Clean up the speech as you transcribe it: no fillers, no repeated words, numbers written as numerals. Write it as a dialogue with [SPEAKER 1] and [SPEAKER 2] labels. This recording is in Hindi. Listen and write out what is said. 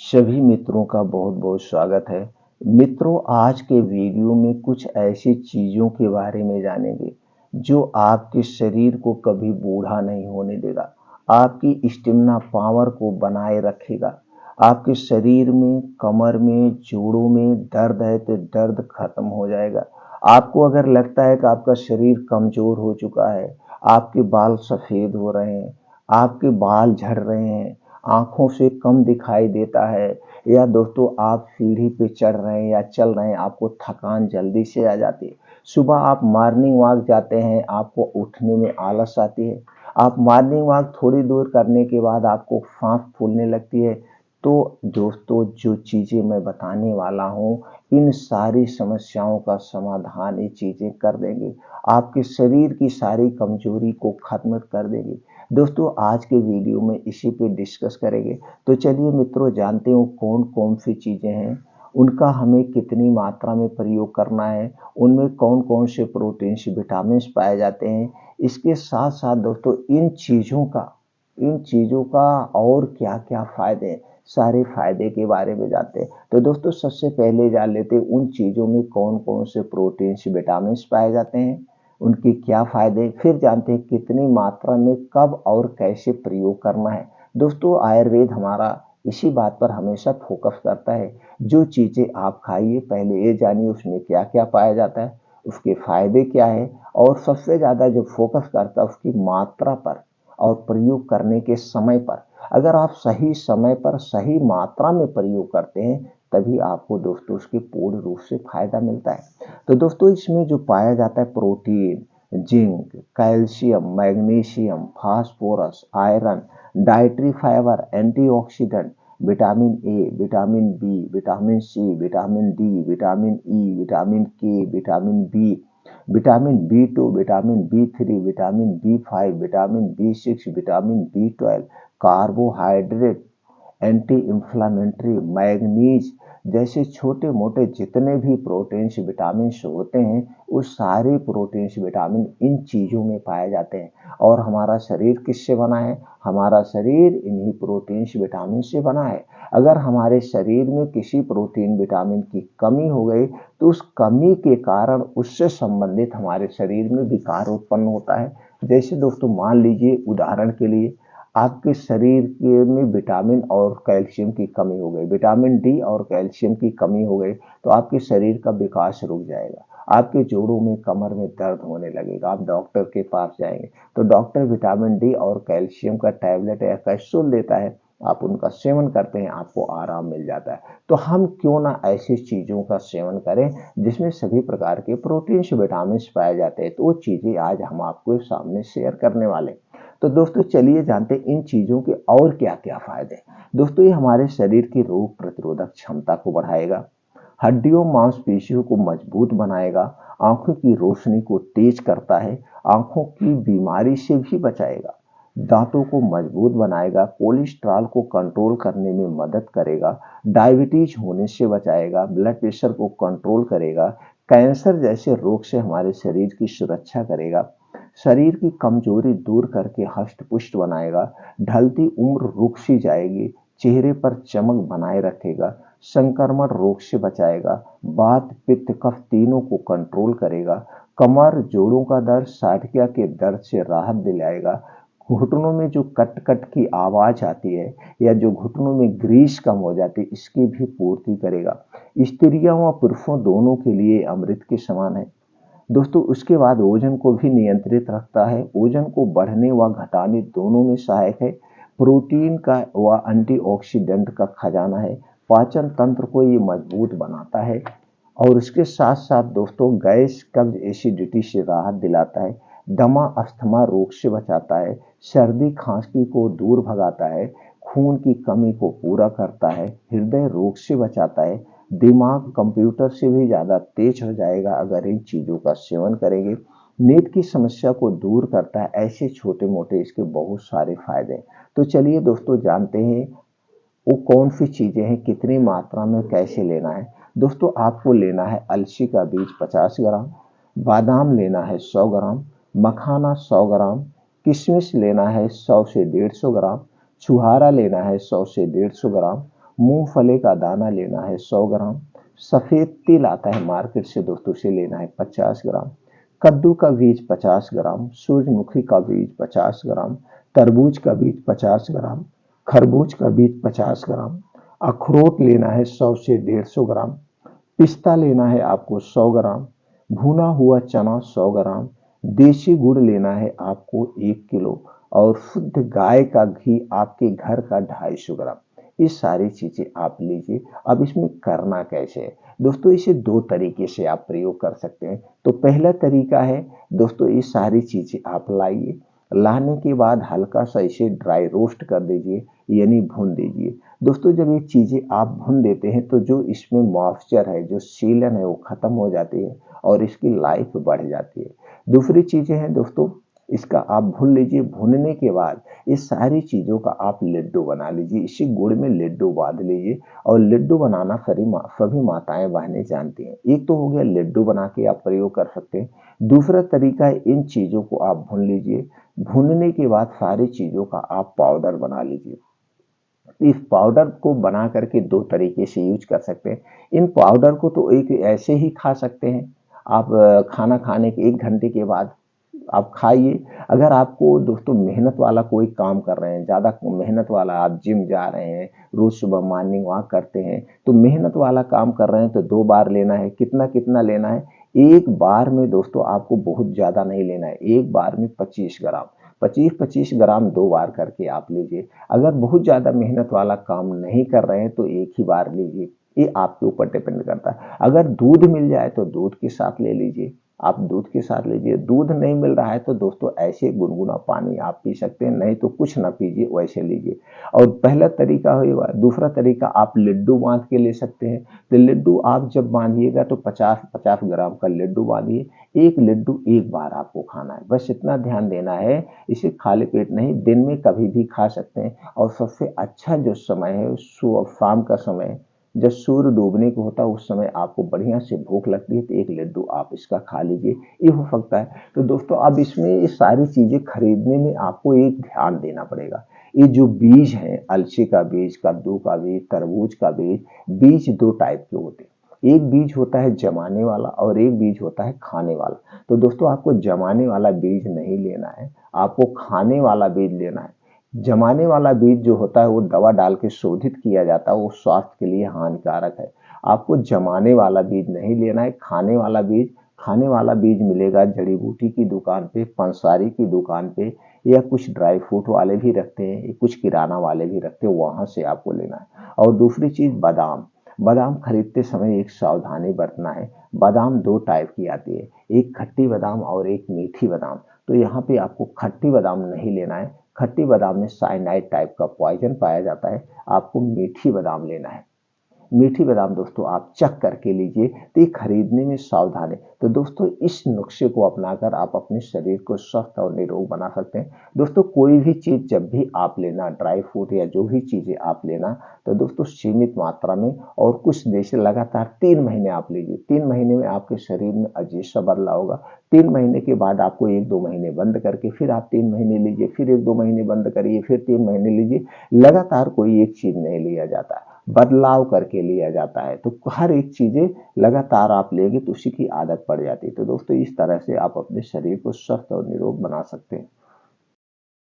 [SPEAKER 1] सभी मित्रों का बहुत बहुत स्वागत है। मित्रों, आज के वीडियो में कुछ ऐसी चीज़ों के बारे में जानेंगे जो आपके शरीर को कभी बूढ़ा नहीं होने देगा, आपकी स्टेमिना पावर को बनाए रखेगा। आपके शरीर में, कमर में, जोड़ों में दर्द है तो दर्द खत्म हो जाएगा। आपको अगर लगता है कि आपका शरीर कमज़ोर हो चुका है, आपके बाल सफ़ेद हो रहे हैं, आपके बाल झड़ रहे हैं, आँखों से कम दिखाई देता है, या दोस्तों आप सीढ़ी पे चढ़ रहे हैं या चल रहे हैं, आपको थकान जल्दी से आ जाती है। सुबह आप मॉर्निंग वॉक जाते हैं, आपको उठने में आलस आती है। आप मॉर्निंग वॉक थोड़ी दूर करने के बाद आपको साँस फूलने लगती है। तो दोस्तों, जो चीज़ें मैं बताने वाला हूँ, इन सारी समस्याओं का समाधान ये चीज़ें कर देंगे। आपके शरीर की सारी कमज़ोरी को ख़त्म कर देंगे। दोस्तों, आज के वीडियो में इसी पे डिस्कस करेंगे। तो चलिए मित्रों, जानते हो कौन कौन सी चीज़ें हैं, उनका हमें कितनी मात्रा में प्रयोग करना है, उनमें कौन कौन से प्रोटीन्स विटामिन्स पाए जाते हैं। इसके साथ साथ दोस्तों, इन चीज़ों का और क्या क्या फ़ायदे हैं, सारे फ़ायदे के बारे में जानते हैं। तो दोस्तों, सबसे पहले जान लेते हैं उन चीज़ों में कौन कौन से प्रोटीन्स विटामिन्स पाए जाते हैं, उनके क्या फ़ायदे, फिर जानते हैं कितनी मात्रा में, कब और कैसे प्रयोग करना है। दोस्तों, आयुर्वेद हमारा इसी बात पर हमेशा फोकस करता है। जो चीज़ें आप खाइए, पहले ये जानिए उसमें क्या क्या पाया जाता है, उसके फ़ायदे क्या है, और सबसे ज़्यादा जो फोकस करता है उसकी मात्रा पर और प्रयोग करने के समय पर। अगर आप सही समय पर सही मात्रा में प्रयोग करते हैं, तभी आपको दोस्तों उसके पूर्ण रूप से फ़ायदा मिलता है। तो दोस्तों, इसमें जो पाया जाता है protein, zinc, calcium, magnesium, phosphorus, iron, dietary fibre, antioxidant, vitamin A, vitamin B, vitamin C, vitamin D, vitamin E, vitamin K, vitamin B, vitamin B 2, vitamin B 3, vitamin B 5, vitamin B 6, vitamin B 12, carbohydrate, anti inflammatory, manganese जैसे छोटे मोटे जितने भी प्रोटीन्स विटामिन्स होते हैं, वो सारे प्रोटीन्स विटामिन इन चीज़ों में पाए जाते हैं। और हमारा शरीर किससे बना है? हमारा शरीर इन्हीं प्रोटीन्स विटामिन से बना है। अगर हमारे शरीर में किसी प्रोटीन विटामिन की कमी हो गई, तो उस कमी के कारण उससे संबंधित हमारे शरीर में विकार उत्पन्न होता है। जैसे दोस्तों, मान लीजिए उदाहरण के लिए आपके शरीर के में विटामिन और कैल्शियम की कमी हो गई, विटामिन डी और कैल्शियम की कमी हो गई, तो आपके शरीर का विकास रुक जाएगा। आपके जोड़ों में, कमर में दर्द होने लगेगा। आप डॉक्टर के पास जाएंगे तो डॉक्टर विटामिन डी और कैल्शियम का टैबलेट या कैप्सूल देता है, आप उनका सेवन करते हैं, आपको आराम मिल जाता है। तो हम क्यों ना ऐसी चीज़ों का सेवन करें जिसमें सभी प्रकार के प्रोटीन्स विटामिन पाए जाते हैं। तो वो चीज़ें आज हम आपको सामने शेयर करने वाले हैं। तो दोस्तों, चलिए जानते हैं इन चीज़ों के और क्या क्या फायदे हैं। दोस्तों, ये हमारे शरीर की रोग प्रतिरोधक क्षमता को बढ़ाएगा, हड्डियों मांसपेशियों को मजबूत बनाएगा, आंखों की रोशनी को तेज करता है, आंखों की बीमारी से भी बचाएगा, दांतों को मजबूत बनाएगा, कोलेस्ट्रॉल को कंट्रोल करने में मदद करेगा, डायबिटीज होने से बचाएगा, ब्लड प्रेशर को कंट्रोल करेगा, कैंसर जैसे रोग से हमारे शरीर की सुरक्षा करेगा, शरीर की कमजोरी दूर करके हष्ट पुष्ट बनाएगा, ढलती उम्र रुक सी जाएगी, चेहरे पर चमक बनाए रखेगा, संक्रमण रोग से बचाएगा, वात पित्त कफ तीनों को कंट्रोल करेगा, कमर जोड़ों का दर्द, साइटिका के दर्द से राहत दिलाएगा, घुटनों में जो कट कट की आवाज आती है या जो घुटनों में ग्रीस कम हो जाती है, इसकी भी पूर्ति करेगा। स्त्रियों व पुरुषों दोनों के लिए अमृत के समान है। दोस्तों, उसके बाद ओजन को भी नियंत्रित रखता है, ओजन को बढ़ने व घटाने दोनों में सहायक है, प्रोटीन का व एंटीऑक्सीडेंट का खजाना है, पाचन तंत्र को ये मजबूत बनाता है, और इसके साथ साथ दोस्तों गैस कब्ज एसिडिटी से राहत दिलाता है, दमा अस्थमा रोग से बचाता है, सर्दी खांसी को दूर भगाता है, खून की कमी को पूरा करता है, हृदय रोग से बचाता है, दिमाग कंप्यूटर से भी ज़्यादा तेज हो जाएगा अगर इन चीज़ों का सेवन करेंगे, नींद की समस्या को दूर करता है। ऐसे छोटे मोटे इसके बहुत सारे फायदे हैं। तो चलिए दोस्तों, जानते हैं वो कौन सी चीज़ें हैं, कितनी मात्रा में कैसे लेना है। दोस्तों, आपको लेना है अलसी का बीज 50 ग्राम, बादाम लेना है 100 ग्राम, मखाना 100 ग्राम, किशमिश लेना है 100 से 150 ग्राम, छुहारा लेना है 100 से 150 ग्राम, मूंगफली का दाना लेना है 100 ग्राम। सफेद तिल आता है मार्केट से दोस्तों, उसे लेना है 50 ग्राम। कद्दू का बीज 50 ग्राम, सूरजमुखी का बीज 50 ग्राम, तरबूज का बीज 50 ग्राम, खरबूज का बीज 50 ग्राम, अखरोट लेना है 100 से 150 ग्राम, पिस्ता लेना है आपको 100 ग्राम, भुना हुआ चना 100 ग्राम, देसी गुड़ लेना है आपको 1 किलो और शुद्ध गाय का घी आपके घर का 250 ग्राम। ये सारी चीजें आप लीजिए। अब इसमें करना कैसे है दोस्तों, इसे दो तरीके से आप प्रयोग कर सकते हैं। तो पहला तरीका है दोस्तों, ये सारी चीजें आप लाइए, लाने के बाद हल्का सा इसे ड्राई रोस्ट कर दीजिए, यानी भून दीजिए। दोस्तों जब ये चीजें आप भून देते हैं तो जो इसमें मॉइस्चर है, जो सीलन है, वो खत्म हो जाती है और इसकी लाइफ बढ़ जाती है। दूसरी चीजें हैं दोस्तों, इसका आप भून लीजिए। भूनने के बाद इस सारी चीजों का आप लड्डू बना लीजिए, इसी गुड़ में लड्डू बांध लीजिए। और लड्डू बनाना सभी माताएं बहनें जानती हैं। एक तो हो गया लड्डू बना के आप प्रयोग कर सकते हैं। दूसरा तरीका है इन चीजों को आप भून लीजिए। भूनने के बाद सारी चीजों का आप पाउडर बना लीजिए। इस पाउडर को बना करके दो तरीके से यूज कर सकते हैं। इन पाउडर को तो एक ऐसे ही खा सकते हैं आप, खाना खाने के 1 घंटे के बाद आप खाइए। अगर आपको दोस्तों मेहनत वाला कोई काम कर रहे हैं, ज़्यादा मेहनत वाला, आप जिम जा रहे हैं, रोज सुबह मॉर्निंग वॉक करते हैं, तो मेहनत वाला काम कर रहे हैं तो 2 बार लेना है। कितना कितना लेना है, एक बार में दोस्तों आपको बहुत ज़्यादा नहीं लेना है। एक बार में 25 ग्राम, 25-25 ग्राम 2 बार करके आप लीजिए। अगर बहुत ज़्यादा मेहनत वाला काम नहीं कर रहे हैं तो एक ही बार लीजिए। ये आपके ऊपर डिपेंड करता है। अगर दूध मिल जाए तो दूध के साथ ले लीजिए, आप दूध के साथ लीजिए। दूध नहीं मिल रहा है तो दोस्तों ऐसे गुनगुना पानी आप पी सकते हैं, नहीं तो कुछ ना पीजिए, वैसे लीजिए। और पहला तरीका हुआ। दूसरा तरीका आप लड्डू बांध के ले सकते हैं। तो लड्डू आप जब बांधिएगा तो 50-50 ग्राम का लड्डू बांधिए। एक लड्डू एक बार आपको खाना है, बस इतना ध्यान देना है। इसे खाली पेट नहीं, दिन में कभी भी खा सकते हैं। और सबसे अच्छा जो समय है शाम का समय, जब सूर्य डूबने को होता है, उस समय आपको बढ़िया से भूख लगती है तो एक लड्डू आप इसका खा लीजिए, ये हो सकता है। तो दोस्तों अब इसमें ये सारी चीजें खरीदने में आपको एक ध्यान देना पड़ेगा। ये जो बीज है, अलसी का बीज, कद्दू का बीज, तरबूज का बीज, बीज दो टाइप के होते हैं। एक बीज होता है जमाने वाला और एक बीज होता है खाने वाला। तो दोस्तों आपको जमाने वाला बीज नहीं लेना है, आपको खाने वाला बीज लेना है। जमाने वाला बीज जो होता है वो दवा डाल के शोधित किया जाता है, वो स्वास्थ्य के लिए हानिकारक है। आपको जमाने वाला बीज नहीं लेना है, खाने वाला बीज। खाने वाला बीज मिलेगा जड़ी बूटी की दुकान पे, पंसारी की दुकान पे, या कुछ ड्राई फ्रूट वाले भी रखते हैं, कुछ किराना वाले भी रखते हैं, वहां से आपको लेना है। और दूसरी चीज बादाम। बादाम खरीदते समय एक सावधानी बरतना है। बादाम दो टाइप की आती है, एक खट्टी बादाम और एक मीठी बादाम। तो यहाँ पे आपको खट्टी बादाम नहीं लेना है। खट्टी बादाम में साइनाइड टाइप का पॉइजन पाया जाता है। आपको मीठी बादाम लेना है। मीठी बादाम दोस्तों आप चख करके लीजिए। तो ये खरीदने में सावधान है। तो दोस्तों इस नुस्खे को अपनाकर आप अपने शरीर को स्वस्थ और निरोग बना सकते हैं। दोस्तों कोई भी चीज जब भी आप लेना, ड्राई फ्रूट या जो भी चीजें आप लेना, तो दोस्तों सीमित मात्रा में और कुछ देर से लगातार 3 महीने आप लीजिए। 3 महीने में आपके शरीर में अजीब सा बदलाव होगा। 3 महीने के बाद आपको 1-2 महीने बंद करके फिर आप 3 महीने लीजिए, फिर 1-2 महीने बंद करिए, फिर 3 महीने लीजिए। लगातार कोई एक चीज नहीं लिया जाता, बदलाव करके लिया जाता है। तो हर एक चीजें लगातार आप लेंगे तो उसी की आदत पड़ जाती है। तो दोस्तों इस तरह से आप अपने शरीर को स्वस्थ और निरोग बना सकते हैं।